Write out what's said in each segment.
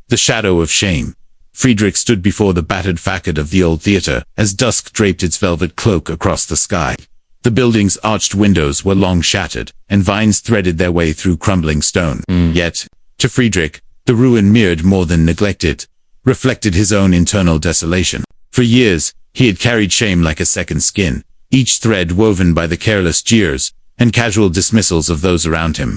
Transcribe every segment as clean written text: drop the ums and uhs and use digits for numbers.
The shadow of shame. Friedrich stood before the battered facade of the old theater as dusk draped its velvet cloak across the sky. The building's arched windows were long shattered, and vines threaded their way through crumbling stone. Yet, to Friedrich, the ruin mirrored more than neglected, reflected his own internal desolation. For years, he had carried shame like a second skin, each thread woven by the careless jeers and casual dismissals of those around him.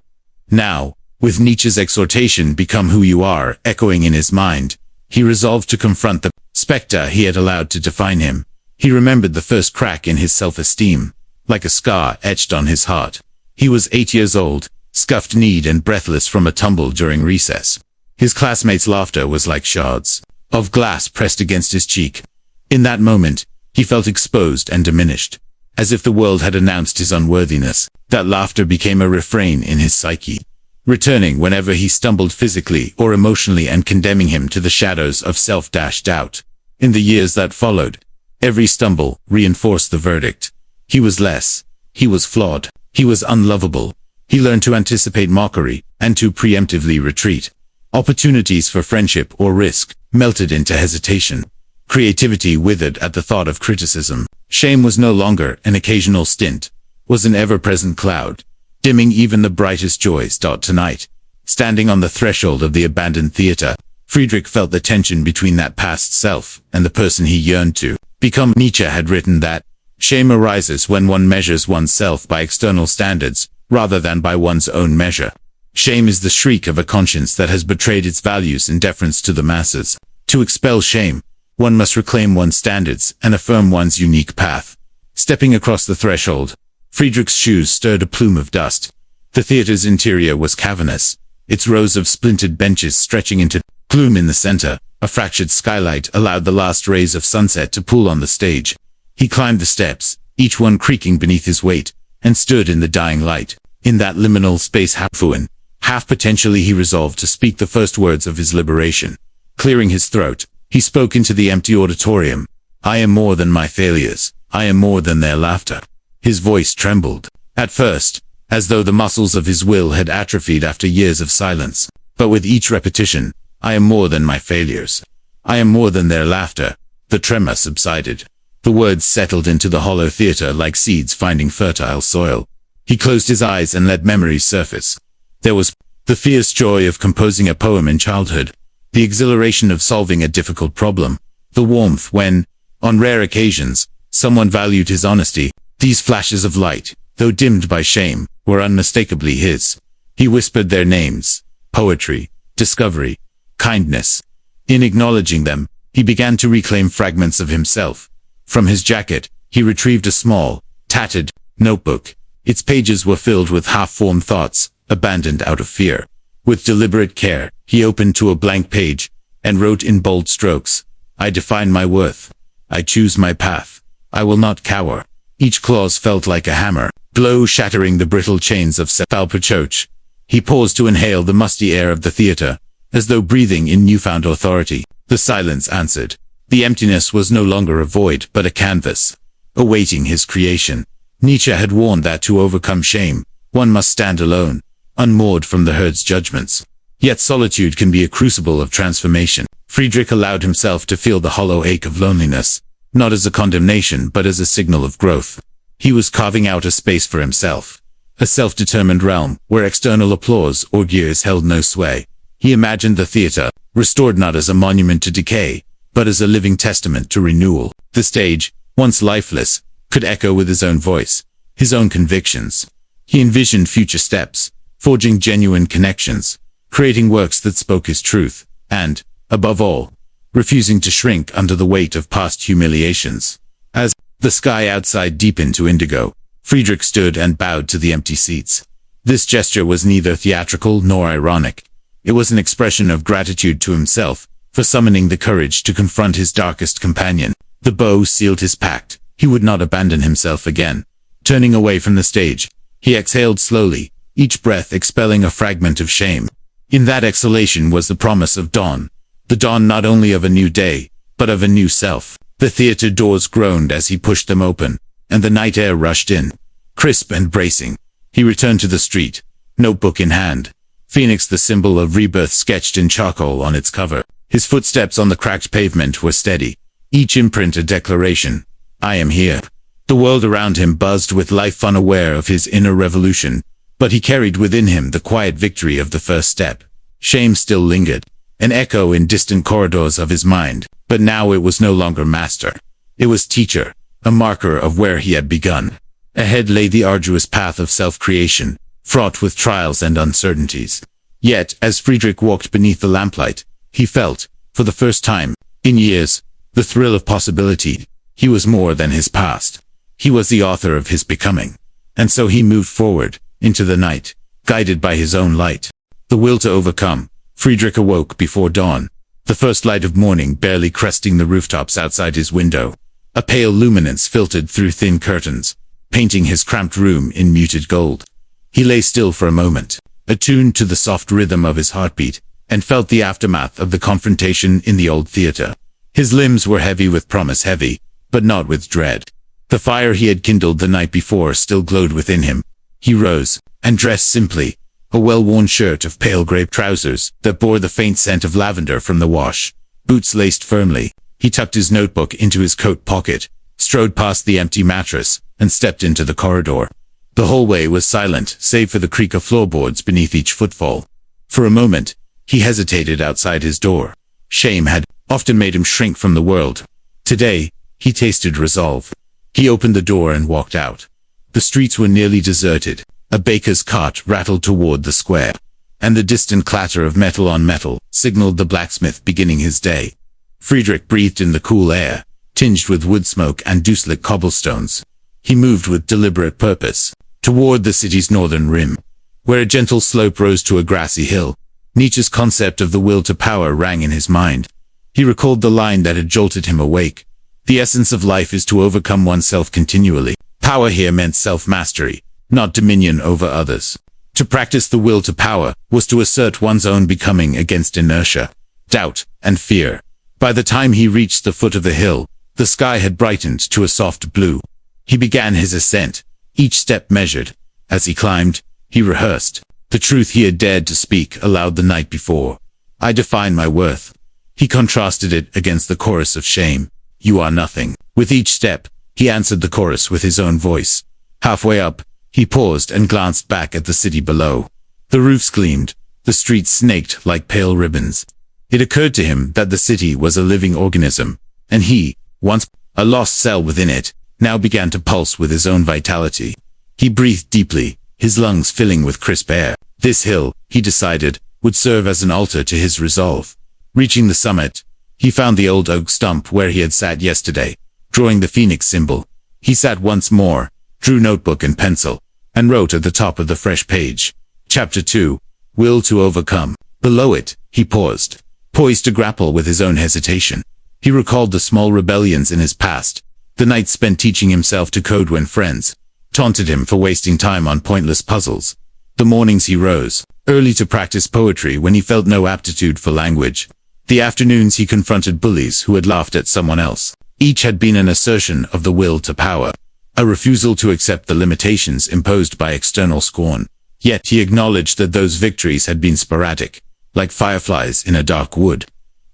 Now, with Nietzsche's exhortation, "Become who you are," echoing in his mind, he resolved to confront the specter he had allowed to define him. He remembered the first crack in his self-esteem, like a scar etched on his heart. He was 8 years old, scuffed-kneed and breathless from a tumble during recess. His classmates' laughter was like shards of glass pressed against his cheek. In that moment, he felt exposed and diminished, as if the world had announced his unworthiness. That laughter became a refrain in his psyche, returning whenever he stumbled physically or emotionally and condemning him to the shadows of self-doubt. In the years that followed, every stumble reinforced the verdict. He was less. He was flawed. He was unlovable. He learned to anticipate mockery and to preemptively retreat. Opportunities for friendship or risk melted into hesitation. Creativity withered at the thought of criticism. Shame was no longer an occasional stint, was an ever-present cloud, dimming even the brightest joys. Tonight, standing on the threshold of the abandoned theater, Friedrich felt the tension between that past self and the person he yearned to become. Nietzsche had written that shame arises when one measures oneself by external standards, rather than by one's own measure. Shame is the shriek of a conscience that has betrayed its values in deference to the masses. To expel shame, one must reclaim one's standards and affirm one's unique path. Stepping across the threshold, Friedrich's shoes stirred a plume of dust. The theater's interior was cavernous, its rows of splintered benches stretching into gloom. In the center, a fractured skylight allowed the last rays of sunset to pool on the stage. He climbed the steps, each one creaking beneath his weight, and stood in the dying light. In that liminal space, half potentially, he resolved to speak the first words of his liberation. Clearing his throat, he spoke into the empty auditorium. "I am more than my failures. I am more than their laughter." His voice trembled, at first, as though the muscles of his will had atrophied after years of silence. But with each repetition, "I am more than my failures. I am more than their laughter," the tremor subsided. The words settled into the hollow theater like seeds finding fertile soil. He closed his eyes and let memories surface. There was the fierce joy of composing a poem in childhood, the exhilaration of solving a difficult problem, the warmth when, on rare occasions, someone valued his honesty. These flashes of light, though dimmed by shame, were unmistakably his. He whispered their names: poetry, discovery, kindness. In acknowledging them, he began to reclaim fragments of himself. From his jacket, he retrieved a small, tattered notebook. Its pages were filled with half-formed thoughts, abandoned out of fear. With deliberate care, he opened to a blank page and wrote in bold strokes, "I define my worth. I choose my path. I will not cower." Each clause felt like a hammer, blow shattering the brittle chains of self-reproach. He paused to inhale the musty air of the theater, as though breathing in newfound authority. The silence answered. The emptiness was no longer a void, but a canvas, awaiting his creation. Nietzsche had warned that to overcome shame, one must stand alone, unmoored from the herd's judgments. Yet solitude can be a crucible of transformation. Friedrich allowed himself to feel the hollow ache of loneliness, not as a condemnation but as a signal of growth. He was carving out a space for himself, a self-determined realm where external applause or gears held no sway. He imagined the theater, restored not as a monument to decay, but as a living testament to renewal. The stage, once lifeless, could echo with his own voice, his own convictions. He envisioned future steps, forging genuine connections, creating works that spoke his truth, and, above all, refusing to shrink under the weight of past humiliations. As the sky outside deepened to indigo, Friedrich stood and bowed to the empty seats. This gesture was neither theatrical nor ironic. It was an expression of gratitude to himself for summoning the courage to confront his darkest companion. The bow sealed his pact. He would not abandon himself again. Turning away from the stage, he exhaled slowly, each breath expelling a fragment of shame. In that exhalation was the promise of dawn. The dawn not only of a new day, but of a new self. The theater doors groaned as he pushed them open, and the night air rushed in, crisp and bracing. He returned to the street, notebook in hand, Phoenix, the symbol of rebirth sketched in charcoal on its cover. His footsteps on the cracked pavement were steady, each imprint a declaration. I am here. The world around him buzzed with life, unaware of his inner revolution, but he carried within him the quiet victory of the first step. Shame still lingered, an echo in distant corridors of his mind, but now it was no longer master. It was teacher, a marker of where he had begun. Ahead lay the arduous path of self-creation, fraught with trials and uncertainties. Yet, as Friedrich walked beneath the lamplight, he felt, for the first time in years, the thrill of possibility. He was more than his past. He was the author of his becoming. And so he moved forward, into the night, guided by his own light. The will to overcome. Friedrich awoke before dawn, the first light of morning barely cresting the rooftops outside his window. A pale luminance filtered through thin curtains, painting his cramped room in muted gold. He lay still for a moment, attuned to the soft rhythm of his heartbeat, and felt the aftermath of the confrontation in the old theater. His limbs were heavy with promise, heavy, but not with dread. The fire he had kindled the night before still glowed within him. He rose, and dressed simply, a well-worn shirt of pale grey, trousers that bore the faint scent of lavender from the wash, boots laced firmly. He tucked his notebook into his coat pocket, strode past the empty mattress, and stepped into the corridor. The hallway was silent, save for the creak of floorboards beneath each footfall. For a moment, he hesitated outside his door. Shame had often made him shrink from the world. Today, he tasted resolve. He opened the door and walked out. The streets were nearly deserted. A baker's cart rattled toward the square, and the distant clatter of metal on metal signaled the blacksmith beginning his day. Friedrich breathed in the cool air, tinged with wood smoke and dew-slick cobblestones. He moved with deliberate purpose, toward the city's northern rim, where a gentle slope rose to a grassy hill. Nietzsche's concept of the will to power rang in his mind. He recalled the line that had jolted him awake. The essence of life is to overcome oneself continually. Power here meant self-mastery, not dominion over others. To practice the will to power was to assert one's own becoming against inertia, doubt, and fear. By the time he reached the foot of the hill, the sky had brightened to a soft blue. He began his ascent, each step measured. As he climbed, he rehearsed the truth he had dared to speak aloud the night before. I define my worth. He contrasted it against the chorus of shame. You are nothing. With each step, he answered the chorus with his own voice. Halfway up, he paused and glanced back at the city below. The roofs gleamed, the streets snaked like pale ribbons. It occurred to him that the city was a living organism, and he, once a lost cell within it, now began to pulse with his own vitality. He breathed deeply, his lungs filling with crisp air. This hill, he decided, would serve as an altar to his resolve. Reaching the summit, he found the old oak stump where he had sat yesterday, drawing the phoenix symbol. He sat once more, drew notebook and pencil, and wrote at the top of the fresh page. Chapter 2, Will to Overcome. Below it, he paused, poised to grapple with his own hesitation. He recalled the small rebellions in his past, the nights spent teaching himself to code when friends taunted him for wasting time on pointless puzzles. The mornings he rose early to practice poetry when he felt no aptitude for language. The afternoons he confronted bullies who had laughed at someone else. Each had been an assertion of the will to power, a refusal to accept the limitations imposed by external scorn. Yet he acknowledged that those victories had been sporadic, like fireflies in a dark wood.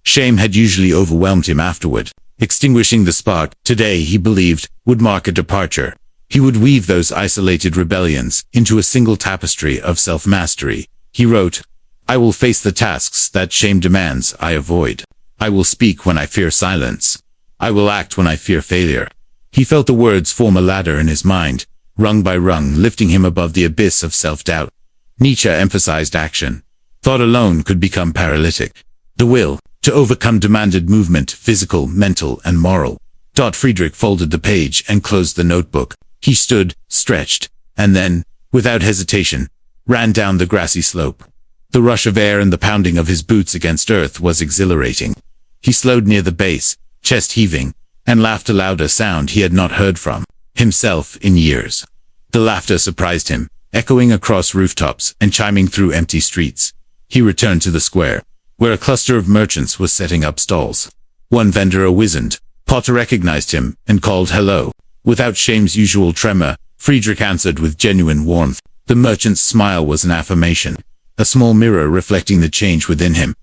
Shame had usually overwhelmed him afterward, extinguishing the spark. Today, he believed, would mark a departure. He would weave those isolated rebellions into a single tapestry of self-mastery. He wrote, I will face the tasks that shame demands I avoid. I will speak when I fear silence. I will act when I fear failure. He felt the words form a ladder in his mind, rung by rung, lifting him above the abyss of self-doubt. Nietzsche emphasized action. Thought alone could become paralytic. The will to overcome demanded movement, physical, mental, and moral. Friedrich folded the page and closed the notebook. He stood, stretched, and then, without hesitation, ran down the grassy slope. The rush of air and the pounding of his boots against earth was exhilarating. He slowed near the base, chest heaving, and laughed aloud, a sound he had not heard from himself in years. The laughter surprised him, echoing across rooftops and chiming through empty streets. He returned to the square, where a cluster of merchants was setting up stalls. One vendor, a wizened potter, recognized him and called hello. Without shame's usual tremor, Friedrich answered with genuine warmth. The merchant's smile was an affirmation. a small mirror reflecting the change within him.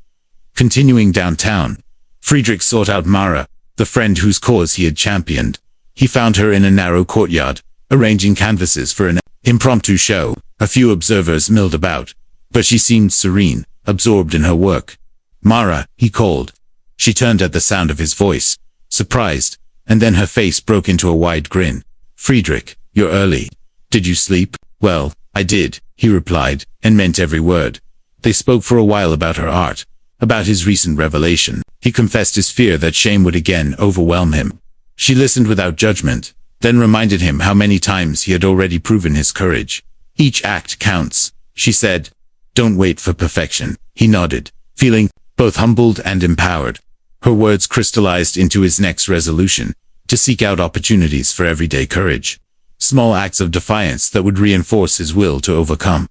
Continuing downtown, Friedrich sought out Mara, the friend whose cause he had championed. He found her in a narrow courtyard, arranging canvases for an impromptu show. A few observers milled about, but she seemed serene, absorbed in her work. "Mara," he called. She turned at the sound of his voice, surprised, and then her face broke into a wide grin. "Friedrich, you're early. Did you sleep?" "Well, I did," he replied, and meant every word. They spoke for a while about her art, about his recent revelation. He confessed his fear that shame would again overwhelm him. She listened without judgment, then reminded him how many times he had already proven his courage. "Each act counts," she said. "Don't wait for perfection." He nodded, feeling both humbled and empowered. Her words crystallized into his next resolution, to seek out opportunities for everyday courage. Small acts of defiance that would reinforce his will to overcome.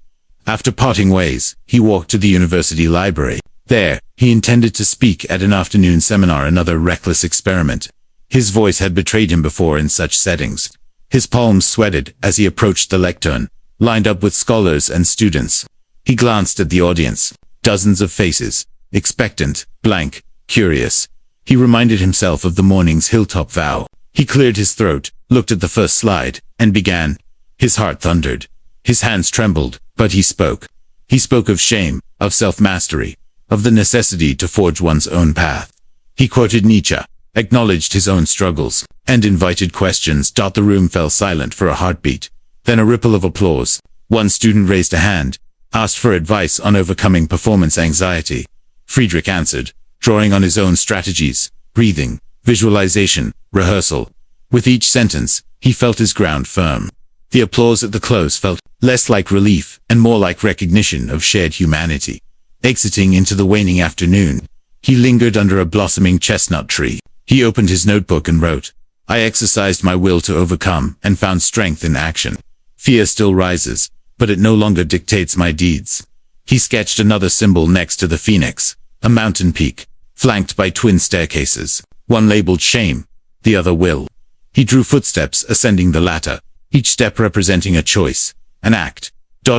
After parting ways, he walked to the university library. There, he intended to speak at an afternoon seminar, another reckless experiment. His voice had betrayed him before in such settings. His palms sweated as he approached the lectern, lined up with scholars and students. He glanced at the audience, dozens of faces, expectant, blank, curious. He reminded himself of the morning's hilltop vow. He cleared his throat, looked at the first slide, and began. His heart thundered. His hands trembled, but he spoke. He spoke of shame, of self-mastery, of the necessity to forge one's own path. He quoted Nietzsche, acknowledged his own struggles, and invited questions. The room fell silent for a heartbeat. Then a ripple of applause. One student raised a hand, asked for advice on overcoming performance anxiety. Friedrich answered, drawing on his own strategies, breathing, visualization, rehearsal. With each sentence, he felt his ground firm. The applause at the close felt less like relief and more like recognition of shared humanity. Exiting into the waning afternoon, he lingered under a blossoming chestnut tree. He opened his notebook and wrote, "I exercised my will to overcome and found strength in action. Fear still rises, but it no longer dictates my deeds." He sketched another symbol next to the phoenix, a mountain peak, flanked by twin staircases, one labeled shame, the other will. He drew footsteps ascending the latter, each step representing a choice, an act.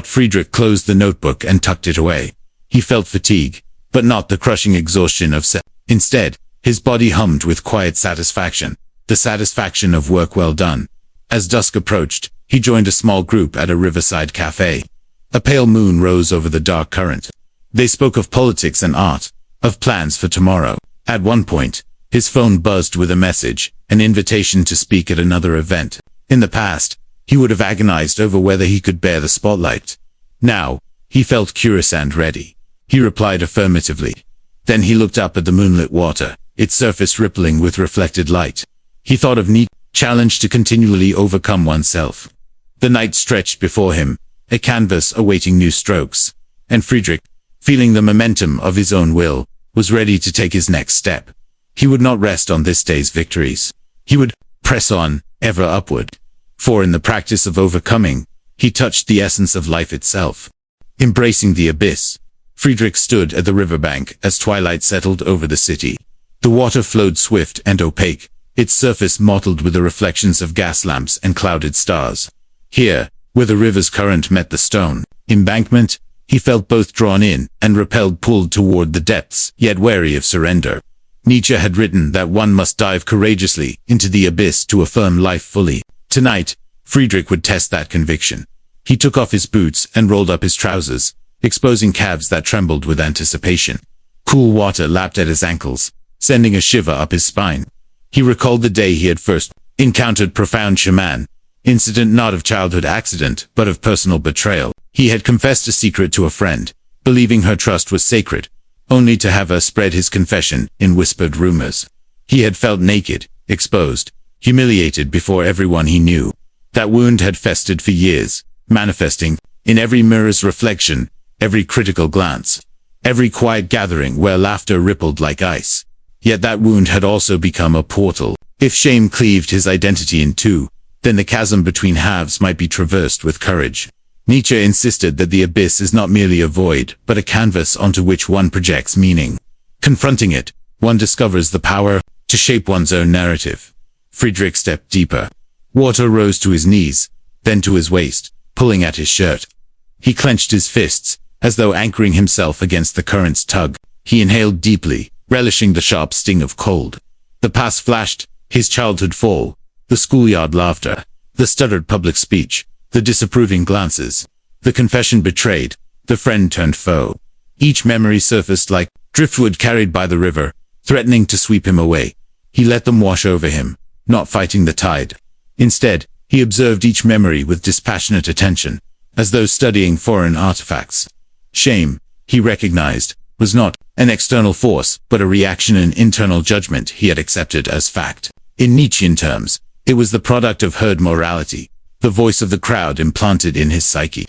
Friedrich closed the notebook and tucked it away. He felt fatigue, but not the crushing exhaustion of Instead, his body hummed with quiet satisfaction, the satisfaction of work well done. As dusk approached, he joined a small group at a riverside cafe. A pale moon rose over the dark current. They spoke of politics and art, of plans for tomorrow. At one point, his phone buzzed with a message, an invitation to speak at another event. In the past, he would have agonized over whether he could bear the spotlight. Now, he felt curious and ready. He replied affirmatively. Then he looked up at the moonlit water, its surface rippling with reflected light. He thought of Nietzsche's challenge to continually overcome oneself. The night stretched before him, a canvas awaiting new strokes. And Friedrich, feeling the momentum of his own will, was ready to take his next step. He would not rest on this day's victories. He would press on, ever upward. For in the practice of overcoming, he touched the essence of life itself. Embracing the abyss, Friedrich stood at the riverbank as twilight settled over the city. The water flowed swift and opaque, its surface mottled with the reflections of gas lamps and clouded stars. Here, where the river's current met the stone embankment, he felt both drawn in and repelled, pulled toward the depths, yet wary of surrender. Nietzsche had written that one must dive courageously into the abyss to affirm life fully. Tonight, Friedrich would test that conviction. He took off his boots and rolled up his trousers, exposing calves that trembled with anticipation. Cool water lapped at his ankles, sending a shiver up his spine. He recalled the day he had first encountered profound shaman, incident not of childhood accident, but of personal betrayal. He had confessed a secret to a friend, believing her trust was sacred, only to have her spread his confession in whispered rumors. He had felt naked, exposed, humiliated before everyone he knew. That wound had festered for years, manifesting in every mirror's reflection, every critical glance, every quiet gathering where laughter rippled like ice. Yet that wound had also become a portal. If shame cleaved his identity in two, then the chasm between halves might be traversed with courage. Nietzsche insisted that the abyss is not merely a void, but a canvas onto which one projects meaning. Confronting it, one discovers the power to shape one's own narrative. Friedrich stepped deeper. Water rose to his knees, then to his waist, pulling at his shirt. He clenched his fists, as though anchoring himself against the current's tug. He inhaled deeply, relishing the sharp sting of cold. The past flashed, his childhood fall, the schoolyard laughter, the stuttered public speech, the disapproving glances, the confession betrayed, the friend turned foe. Each memory surfaced like driftwood carried by the river, threatening to sweep him away. He let them wash over him, not fighting the tide. Instead, he observed each memory with dispassionate attention, as though studying foreign artifacts. Shame, he recognized, was not an external force, but a reaction and internal judgment he had accepted as fact. In Nietzschean terms, it was the product of herd morality, the voice of the crowd implanted in his psyche.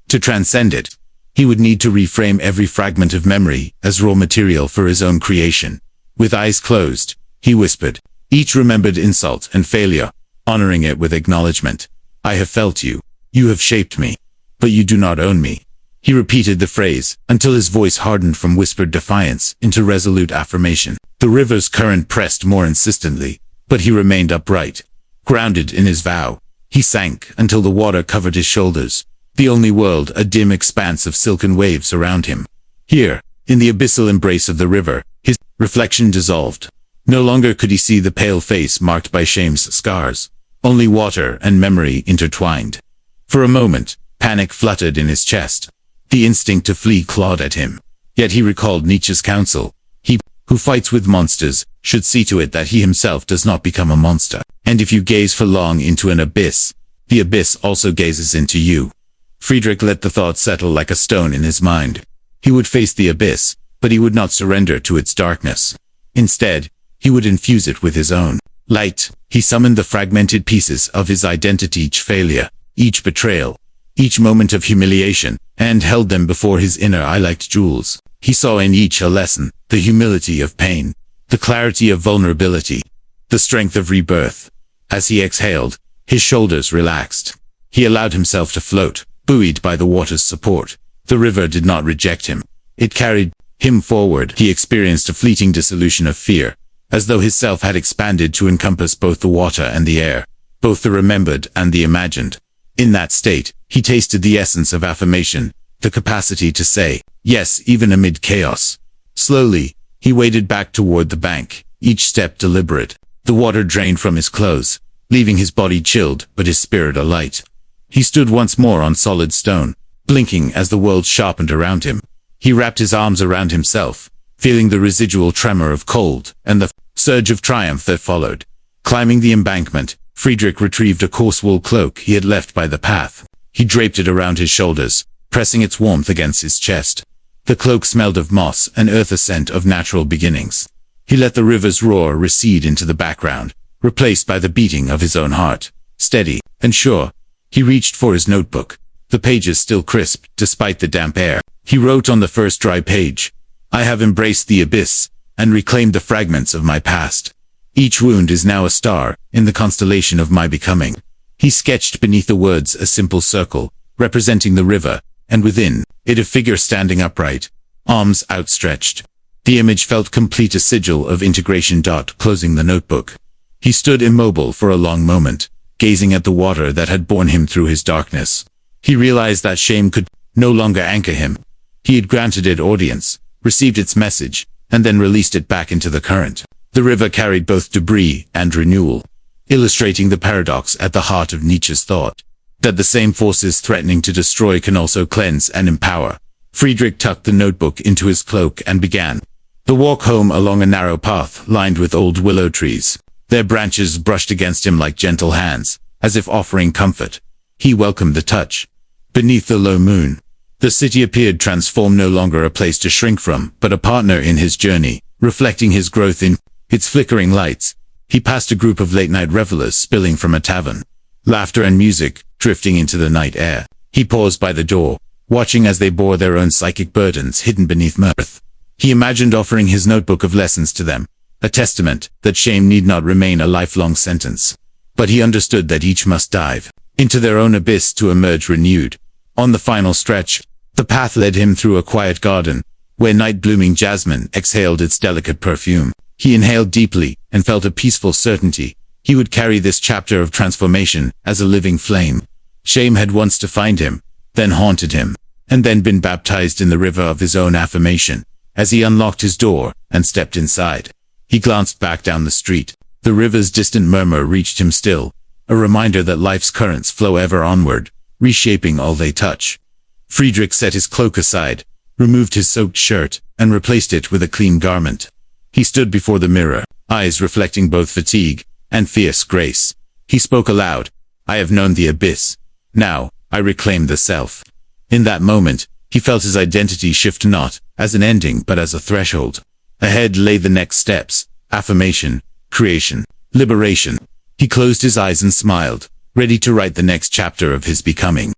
To transcend it, he would need to reframe every fragment of memory as raw material for his own creation. With eyes closed, he whispered, each remembered insult and failure, honoring it with acknowledgement. I have felt you. You have shaped me. But you do not own me. He repeated the phrase, until his voice hardened from whispered defiance into resolute affirmation. The river's current pressed more insistently, but he remained upright, grounded in his vow. He sank until the water covered his shoulders, the only world a dim expanse of silken waves around him. Here, in the abyssal embrace of the river, his reflection dissolved. No longer could he see the pale face marked by shame's scars, only water and memory intertwined. For a moment, panic fluttered in his chest. The instinct to flee clawed at him. Yet he recalled Nietzsche's counsel. He who fights with monsters should see to it that he himself does not become a monster. And if you gaze for long into an abyss, the abyss also gazes into you. Friedrich let the thought settle like a stone in his mind. He would face the abyss, but he would not surrender to its darkness. Instead, he would infuse it with his own light. He summoned the fragmented pieces of his identity, each failure, each betrayal, each moment of humiliation, and held them before his inner eye like jewels. He saw in each a lesson, the humility of pain, the clarity of vulnerability, the strength of rebirth. As he exhaled, his shoulders relaxed. He allowed himself to float, buoyed by the water's support. The river did not reject him. It carried him forward. He experienced a fleeting dissolution of fear, as though his self had expanded to encompass both the water and the air, both the remembered and the imagined. In that state, he tasted the essence of affirmation, the capacity to say yes even amid chaos. Slowly, he waded back toward the bank, each step deliberate. The water drained from his clothes, leaving his body chilled but his spirit alight. He stood once more on solid stone, blinking as the world sharpened around him. He wrapped his arms around himself, feeling the residual tremor of cold and the surge of triumph that followed. Climbing the embankment, Friedrich retrieved a coarse wool cloak he had left by the path. He draped it around his shoulders, pressing its warmth against his chest. The cloak smelled of moss and earth, a scent of natural beginnings. He let the river's roar recede into the background, replaced by the beating of his own heart. Steady and sure, he reached for his notebook, the pages still crisp despite the damp air. He wrote on the first dry page, I have embraced the abyss and reclaimed the fragments of my past. Each wound is now a star in the constellation of my becoming. He sketched beneath the words a simple circle, representing the river, and within it a figure standing upright, arms outstretched. The image felt complete, a sigil of integration. Closing the notebook, he stood immobile for a long moment, gazing at the water that had borne him through his darkness. He realized that shame could no longer anchor him. He had granted it audience, received its message, and then released it back into the current. The river carried both debris and renewal, illustrating the paradox at the heart of Nietzsche's thought, that the same forces threatening to destroy can also cleanse and empower. Friedrich tucked the notebook into his cloak and began the walk home along a narrow path lined with old willow trees. Their branches brushed against him like gentle hands, as if offering comfort. He welcomed the touch. Beneath the low moon, the city appeared transformed, no longer a place to shrink from, but a partner in his journey, reflecting his growth in its flickering lights. He passed a group of late-night revelers spilling from a tavern, laughter and music drifting into the night air. He paused by the door, watching as they bore their own psychic burdens hidden beneath mirth. He imagined offering his notebook of lessons to them, a testament that shame need not remain a lifelong sentence. But he understood that each must dive into their own abyss to emerge renewed. On the final stretch, the path led him through a quiet garden, where night-blooming jasmine exhaled its delicate perfume. He inhaled deeply and felt a peaceful certainty. He would carry this chapter of transformation as a living flame. Shame had once defined him, then haunted him. and then been baptized in the river of his own affirmation. As he unlocked his door and stepped inside, he glanced back down the street. The river's distant murmur reached him still, a reminder that life's currents flow ever onward, reshaping all they touch. Friedrich set his cloak aside, removed his soaked shirt, and replaced it with a clean garment. He stood before the mirror, eyes reflecting both fatigue and fierce grace. He spoke aloud. I have known the abyss. Now, I reclaim the self. In that moment, he felt his identity shift not as an ending but as a threshold. Ahead lay the next steps: affirmation, creation, liberation. He closed his eyes and smiled, ready to write the next chapter of his becoming.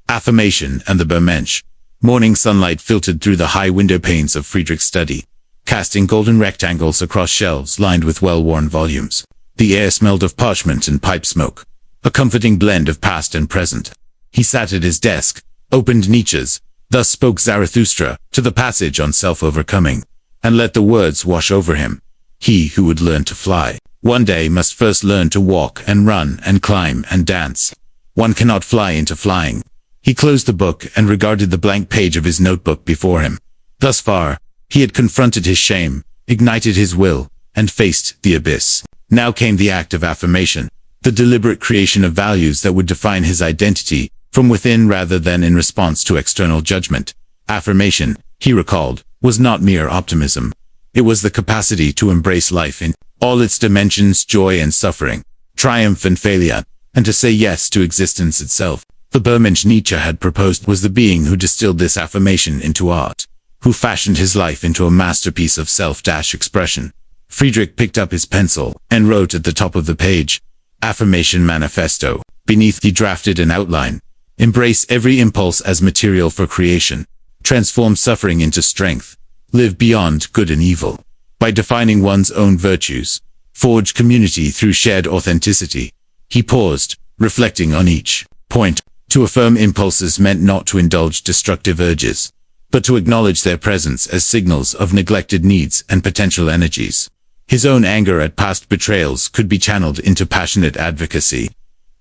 Affirmation and the Übermensch. Morning sunlight filtered through the high window panes of Friedrich's study, casting golden rectangles across shelves lined with well-worn volumes. The air smelled of parchment and pipe smoke, a comforting blend of past and present. He sat at his desk, opened Nietzsche's "Thus Spoke Zarathustra" to the passage on self-overcoming, and let the words wash over him. He who would learn to fly, one day must first learn to walk and run and climb and dance. One cannot fly into flying. He closed the book and regarded the blank page of his notebook before him. Thus far, he had confronted his shame, ignited his will, and faced the abyss. Now came the act of affirmation, the deliberate creation of values that would define his identity, from within rather than in response to external judgment. Affirmation, he recalled, was not mere optimism. It was the capacity to embrace life in all its dimensions, joy and suffering, triumph and failure, and to say yes to existence itself. The Übermensch Nietzsche had proposed was the being who distilled this affirmation into art, who fashioned his life into a masterpiece of self-expression. Friedrich picked up his pencil and wrote at the top of the page, Affirmation Manifesto. Beneath he drafted an outline. Embrace every impulse as material for creation. Transform suffering into strength. Live beyond good and evil. By defining one's own virtues, forge community through shared authenticity. He paused, reflecting on each point. To affirm impulses meant not to indulge destructive urges, but to acknowledge their presence as signals of neglected needs and potential energies. His own anger at past betrayals could be channeled into passionate advocacy.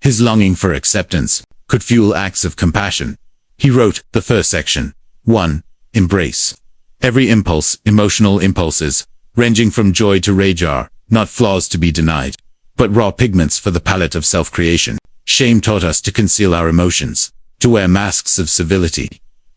His longing for acceptance could fuel acts of compassion. He wrote the first section. 1. Embrace. Every impulse, emotional impulses, ranging from joy to rage are not flaws to be denied, but raw pigments for the palette of self-creation. Shame taught us to conceal our emotions, to wear masks of civility.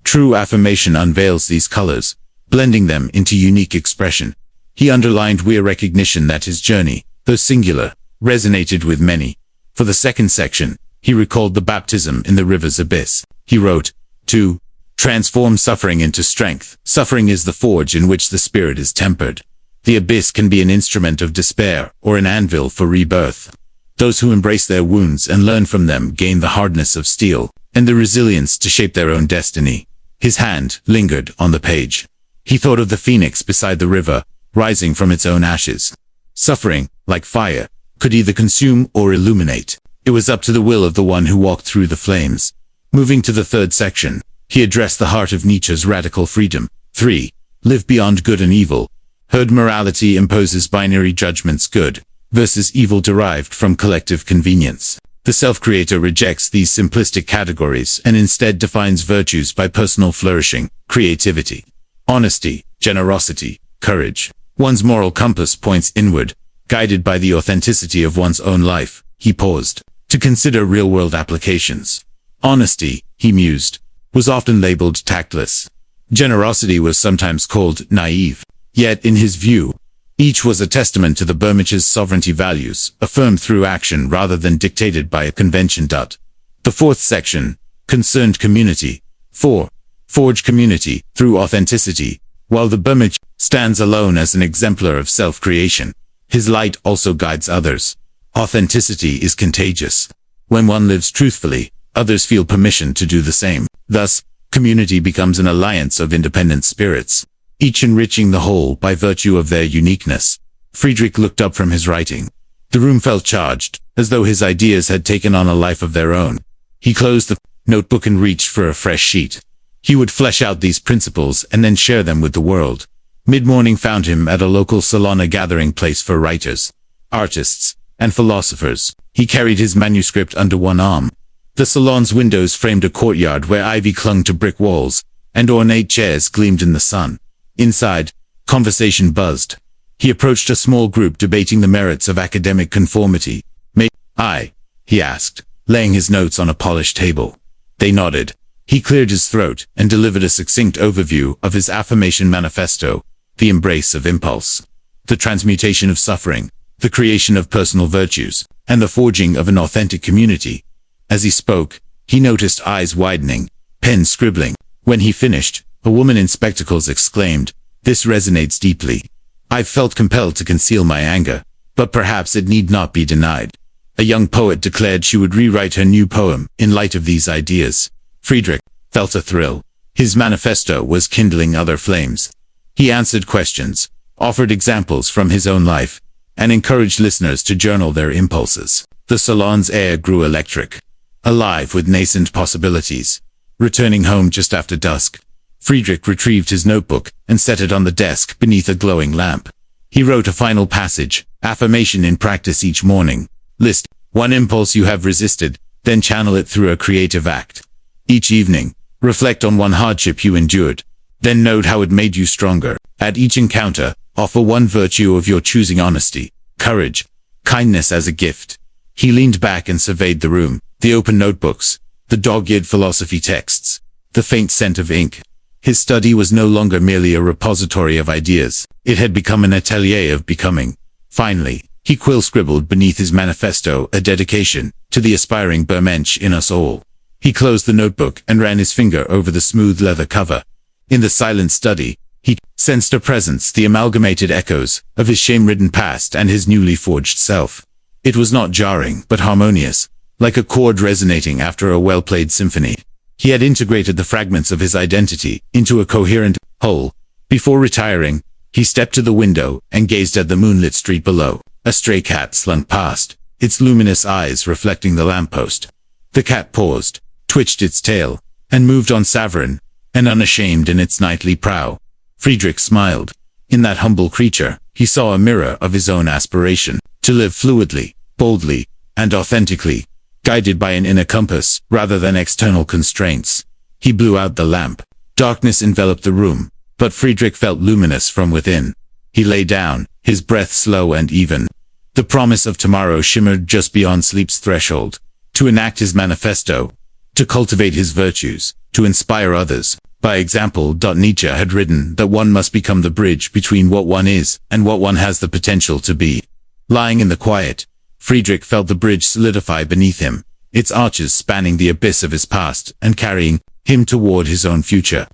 True affirmation unveils these colors, blending them into unique expression. He underlined with recognition that his journey, though singular, resonated with many. For the second section, he recalled the baptism in the river's abyss. He wrote, 2. Transform suffering into strength. Suffering is the forge in which the spirit is tempered. The abyss can be an instrument of despair or an anvil for rebirth. Those who embrace their wounds and learn from them gain the hardness of steel and the resilience to shape their own destiny. His hand lingered on the page. He thought of the phoenix beside the river, rising from its own ashes. Suffering, like fire, could either consume or illuminate. It was up to the will of the one who walked through the flames. Moving to the third section, he addressed the heart of Nietzsche's radical freedom. 3. Live beyond good and evil. Herd morality imposes binary judgments: good versus evil derived from collective convenience. The self-creator rejects these simplistic categories and instead defines virtues by personal flourishing, creativity, honesty, generosity, courage. One's moral compass points inward, guided by the authenticity of one's own life. He paused to consider real-world applications. Honesty, he mused, was often labeled tactless. Generosity was sometimes called naive. Yet, in his view, each was a testament to the Übermensch's sovereignty values, affirmed through action rather than dictated by a convention. The fourth section concerned community. 4. Forge community through authenticity. While the Übermensch stands alone as an exemplar of self-creation, his light also guides others. Authenticity is contagious. When one lives truthfully, others feel permission to do the same. Thus, community becomes an alliance of independent spirits, each enriching the whole by virtue of their uniqueness. Friedrich looked up from his writing. The room felt charged, as though his ideas had taken on a life of their own. He closed the notebook and reached for a fresh sheet. He would flesh out these principles and then share them with the world. Mid-morning found him at a local salon, a gathering place for writers, artists, and philosophers. He carried his manuscript under one arm, The salon's windows framed a courtyard where ivy clung to brick walls, and ornate chairs gleamed in the sun. Inside, conversation buzzed. He approached a small group debating the merits of academic conformity. "May I?" he asked, laying his notes on a polished table. They nodded. He cleared his throat and delivered a succinct overview of his Affirmation Manifesto, the embrace of impulse, the transmutation of suffering, the creation of personal virtues, and the forging of an authentic community. As he spoke, he noticed eyes widening, pen scribbling. When he finished, a woman in spectacles exclaimed, "This resonates deeply. I've felt compelled to conceal my anger, but perhaps it need not be denied." A young poet declared she would rewrite her new poem in light of these ideas. Friedrich felt a thrill. His manifesto was kindling other flames. He answered questions, offered examples from his own life, and encouraged listeners to journal their impulses. The salon's air grew electric, alive with nascent possibilities. Returning home just after dusk, Friedrich retrieved his notebook and set it on the desk beneath a glowing lamp. He wrote a final passage, affirmation in practice each morning. List one impulse you have resisted, then channel it through a creative act. Each evening, reflect on one hardship you endured, then note how it made you stronger. At each encounter, offer one virtue of your choosing: honesty, courage, kindness as a gift. He leaned back and surveyed the room, the open notebooks, the dog-eared philosophy texts, the faint scent of ink. His study was no longer merely a repository of ideas. It had become an atelier of becoming. Finally, he quill-scribbled beneath his manifesto a dedication to the aspiring Übermensch in us all. He closed the notebook and ran his finger over the smooth leather cover. In the silent study, he sensed a presence, the amalgamated echoes of his shame-ridden past and his newly forged self. It was not jarring, but harmonious, like a chord resonating after a well-played symphony. He had integrated the fragments of his identity into a coherent whole. Before retiring, he stepped to the window and gazed at the moonlit street below. A stray cat slunk past, its luminous eyes reflecting the lamppost. The cat paused, twitched its tail, and moved on, sovereign and unashamed in its nightly prow. Friedrich smiled. In that humble creature, he saw a mirror of his own aspiration, to live fluidly, boldly, and authentically, guided by an inner compass rather than external constraints. He blew out the lamp. Darkness enveloped the room, but Friedrich felt luminous from within. He lay down, his breath slow and even. The promise of tomorrow shimmered just beyond sleep's threshold. To enact his manifesto, to cultivate his virtues, to inspire others. By example. Nietzsche had written that one must become the bridge between what one is and what one has the potential to be. Lying in the quiet, Friedrich felt the bridge solidify beneath him, its arches spanning the abyss of his past and carrying him toward his own future.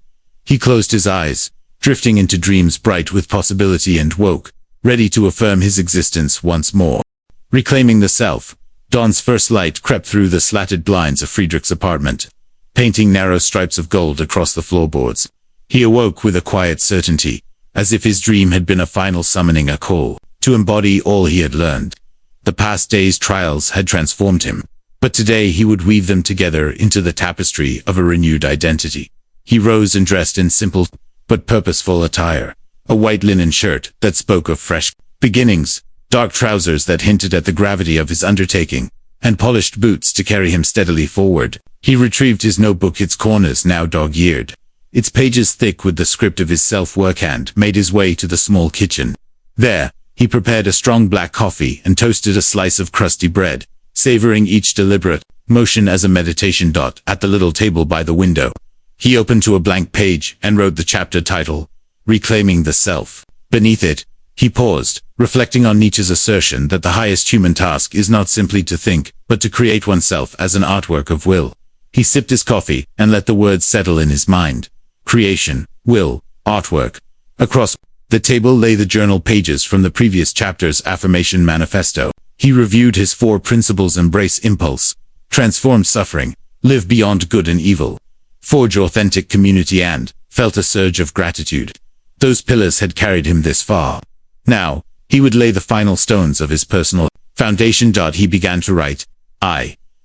He closed his eyes, drifting into dreams bright with possibility, and woke, ready to affirm his existence once more. Reclaiming the self, dawn's first light crept through the slatted blinds of Friedrich's apartment, painting narrow stripes of gold across the floorboards. He awoke with a quiet certainty, as if his dream had been a final summoning, a call to embody all he had learned. The past day's trials had transformed him, but today he would weave them together into the tapestry of a renewed identity. He rose and dressed in simple but purposeful attire, a white linen shirt that spoke of fresh beginnings, dark trousers that hinted at the gravity of his undertaking, and polished boots to carry him steadily forward. He retrieved his notebook, its corners now dog-eared, its pages thick with the script of his self-work, and made his way to the small kitchen. There, he prepared a strong black coffee and toasted a slice of crusty bread, savoring each deliberate motion as a meditation. At the little table by the window, he opened to a blank page and wrote the chapter title, Reclaiming the Self. Beneath it, he paused, reflecting on Nietzsche's assertion that the highest human task is not simply to think, but to create oneself as an artwork of will. He sipped his coffee and let the words settle in his mind. Creation, will, artwork. Across the table lay the journal pages from the previous chapter's Affirmation Manifesto. He reviewed his 4 principles: embrace impulse, transform suffering, live beyond good and evil, forge authentic community, and felt a surge of gratitude. Those pillars had carried him this far. Now, he would lay the final stones of his personal foundation. He began to write,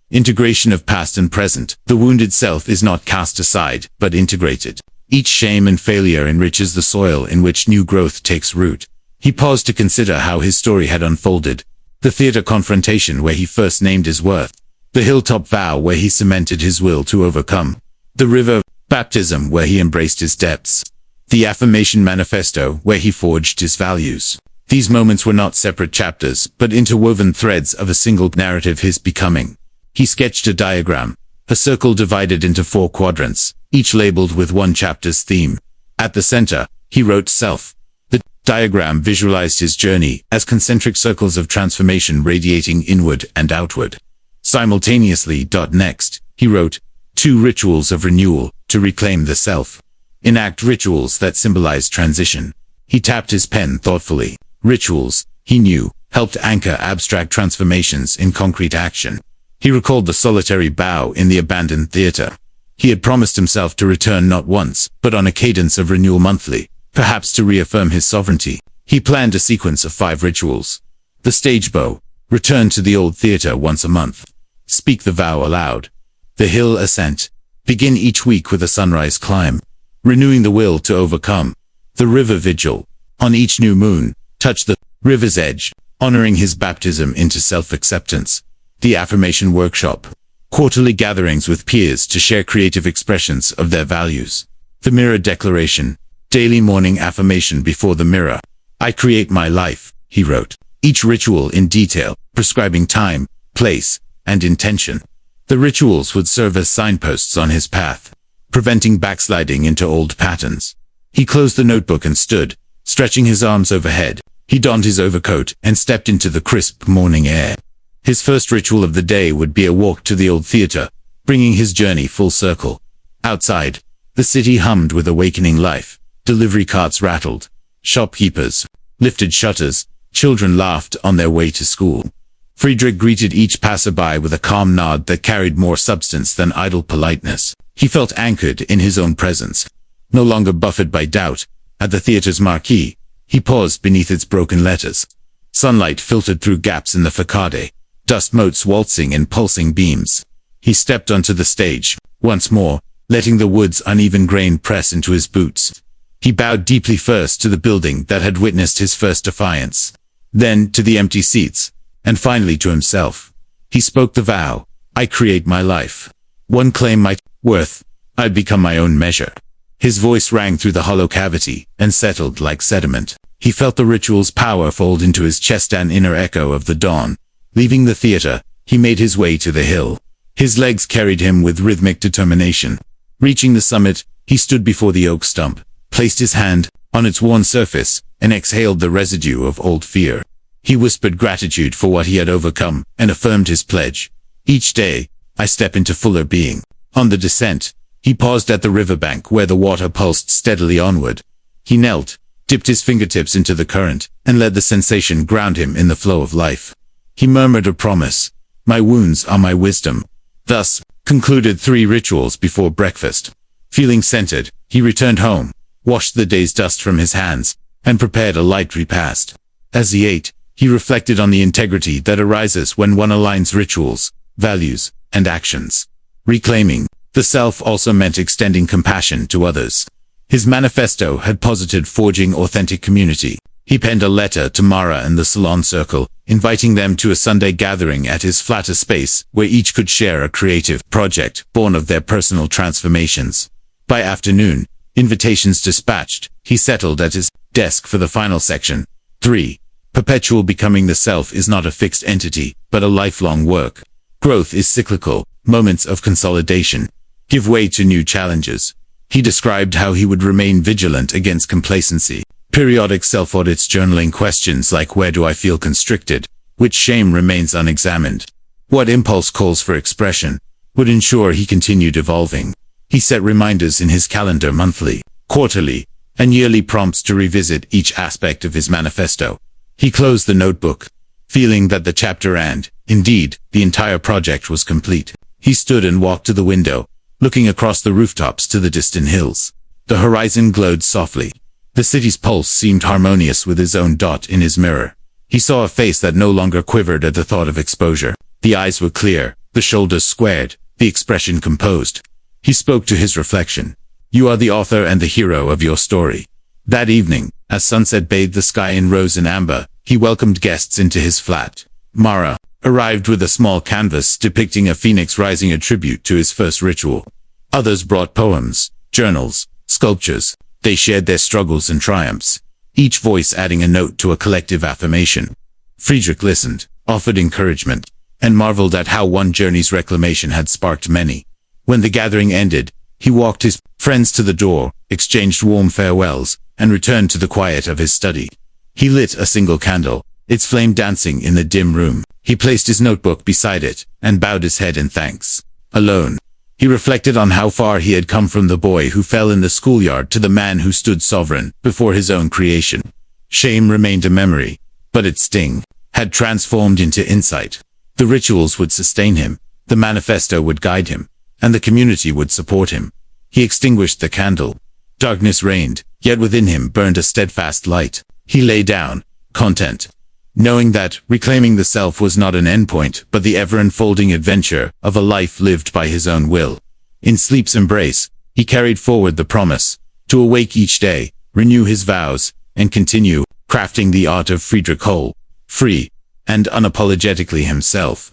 Integration of past and present. The wounded self is not cast aside, but integrated. Each shame and failure enriches the soil in which new growth takes root. He paused to consider how his story had unfolded. The theater confrontation where he first named his worth, The hilltop vow where he cemented his will to overcome. The river baptism where he embraced his depths. The affirmation manifesto where he forged his values. These moments were not separate chapters, but interwoven threads of a single narrative, his becoming. He sketched a diagram, a circle divided into 4 quadrants, each labeled with one chapter's theme. At the center, he wrote self. The diagram visualized his journey as concentric circles of transformation radiating inward and outward. Simultaneously. Next, he wrote 2 rituals of renewal to reclaim the self. Enact rituals that symbolize transition. He tapped his pen thoughtfully. Rituals, he knew, helped anchor abstract transformations in concrete action. He recalled the solitary bow in the abandoned theater. He had promised himself to return not once, but on a cadence of renewal monthly, perhaps to reaffirm his sovereignty. He planned a sequence of 5 rituals. The stage bow. Return to the old theater once a month. Speak the vow aloud. The hill ascent. Begin each week with a sunrise climb. Renewing the will to overcome. The river vigil. On each new moon, touch the river's edge, honoring his baptism into self-acceptance. The affirmation workshop. Quarterly gatherings with peers to share creative expressions of their values. The mirror declaration. Daily morning affirmation before the mirror. I create my life, he wrote. Each ritual in detail, prescribing time, place, and intention. The rituals would serve as signposts on his path, preventing backsliding into old patterns. He closed the notebook and stood, stretching his arms overhead. He donned his overcoat and stepped into the crisp morning air. His first ritual of the day would be a walk to the old theater, bringing his journey full circle. Outside, the city hummed with awakening life. Delivery carts rattled. Shopkeepers lifted shutters. Children laughed on their way to school. Friedrich greeted each passerby with a calm nod that carried more substance than idle politeness. He felt anchored in his own presence. No longer buffeted by doubt, at the theater's marquee, he paused beneath its broken letters. Sunlight filtered through gaps in the facade, dust motes waltzing in pulsing beams. He stepped onto the stage, once more, letting the wood's uneven grain press into his boots. He bowed deeply first to the building that had witnessed his first defiance, then to the empty seats, and finally to himself. He spoke the vow, I create my life. One claim my worth, I'd become my own measure. His voice rang through the hollow cavity and settled like sediment. He felt the ritual's power fold into his chest, an inner echo of the dawn. Leaving the theater, he made his way to the hill. His legs carried him with rhythmic determination. Reaching the summit, he stood before the oak stump, placed his hand on its worn surface, and exhaled the residue of old fear. He whispered gratitude for what he had overcome, and affirmed his pledge. Each day, I step into fuller being. On the descent, he paused at the riverbank where the water pulsed steadily onward. He knelt, dipped his fingertips into the current, and let the sensation ground him in the flow of life. He murmured a promise. My wounds are my wisdom. Thus, concluded 3 rituals before breakfast. Feeling centered, he returned home, washed the day's dust from his hands, and prepared a light repast. As he ate, he reflected on the integrity that arises when one aligns rituals, values, and actions. Reclaiming the self also meant extending compassion to others. His manifesto had posited forging authentic community. He penned a letter to Mara and the Salon Circle, inviting them to a Sunday gathering at his flatter space where each could share a creative project born of their personal transformations. By afternoon, invitations dispatched, he settled at his desk for the final section. 3. Perpetual becoming the self is not a fixed entity, but a lifelong work. Growth is cyclical, moments of consolidation give way to new challenges. He described how he would remain vigilant against complacency. Periodic self-audits, journaling questions like where do I feel constricted, which shame remains unexamined, what impulse calls for expression, would ensure he continued evolving. He set reminders in his calendar monthly, quarterly, and yearly prompts to revisit each aspect of his manifesto. He closed the notebook, feeling that the chapter and, indeed, the entire project was complete. He stood and walked to the window, looking across the rooftops to the distant hills. The horizon glowed softly. The city's pulse seemed harmonious with his own dot in his mirror. He saw a face that no longer quivered at the thought of exposure. The eyes were clear, the shoulders squared, the expression composed. He spoke to his reflection. You are the author and the hero of your story. That evening, as sunset bathed the sky in rose and amber, he welcomed guests into his flat. Mara, arrived with a small canvas depicting a phoenix rising, a tribute to his first ritual. Others brought poems, journals, sculptures. They shared their struggles and triumphs, each voice adding a note to a collective affirmation. Friedrich listened, offered encouragement, and marveled at how one journey's reclamation had sparked many. When the gathering ended, he walked his friends to the door, exchanged warm farewells, and returned to the quiet of his study. He lit a single candle, its flame dancing in the dim room. He placed his notebook beside it, and bowed his head in thanks. Alone, he reflected on how far he had come from the boy who fell in the schoolyard to the man who stood sovereign before his own creation. Shame remained a memory, but its sting had transformed into insight. The rituals would sustain him, the manifesto would guide him, and the community would support him. He extinguished the candle. Darkness reigned, yet within him burned a steadfast light. He lay down, content, knowing that reclaiming the self was not an endpoint, but the ever-unfolding adventure of a life lived by his own will. In sleep's embrace, he carried forward the promise to awake each day, renew his vows, and continue crafting the art of Friedrich whole, free, and unapologetically himself.